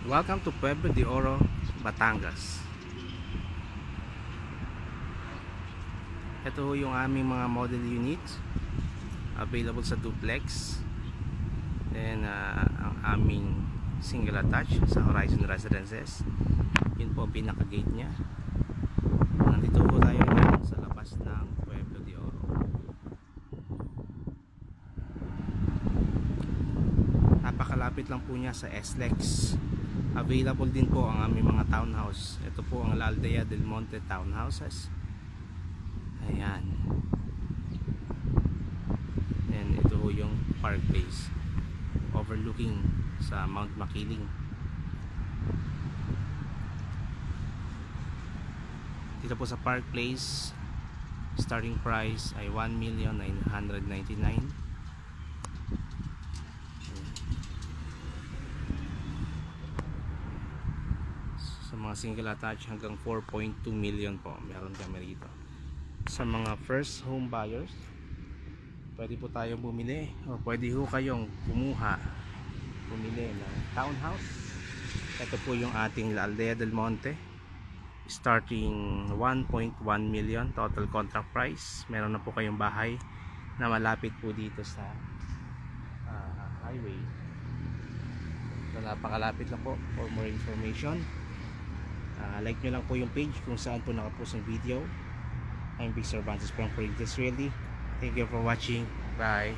Welcome to Pueblo de Oro, Batangas. Ito ho yung aming mga model units available sa duplex. Then ang aming single attached sa Horizon Residences. Yun po pinaka gate nya. Nandito po tayo ngayon sa labas ng Pueblo de Oro. Napakalapit lang po niya sa SLEX. Available din po ang aming mga townhouse. Ito po ang La Aldea del Monte Townhouses. Ayan. And ito po yung Park Place overlooking sa Mount Makiling. Dito po sa Park Place, starting price ay 1,999,000. Sa mga single attached hanggang 4.2 million po meron kami rito. Sa mga first home buyers, pwede po tayong bumili o pwede ho kayong bumili ng townhouse. Ito po yung ating La Aldea del Monte, starting 1.1 million total contract price. Meron na po kayong bahay na malapit po dito sa highway. So napakalapit lang po. For more information, like nyo lang po yung page kung saan po nakapost ng video. I'm Big Cervantes from Corinthians Realty. Thank you for watching. Bye.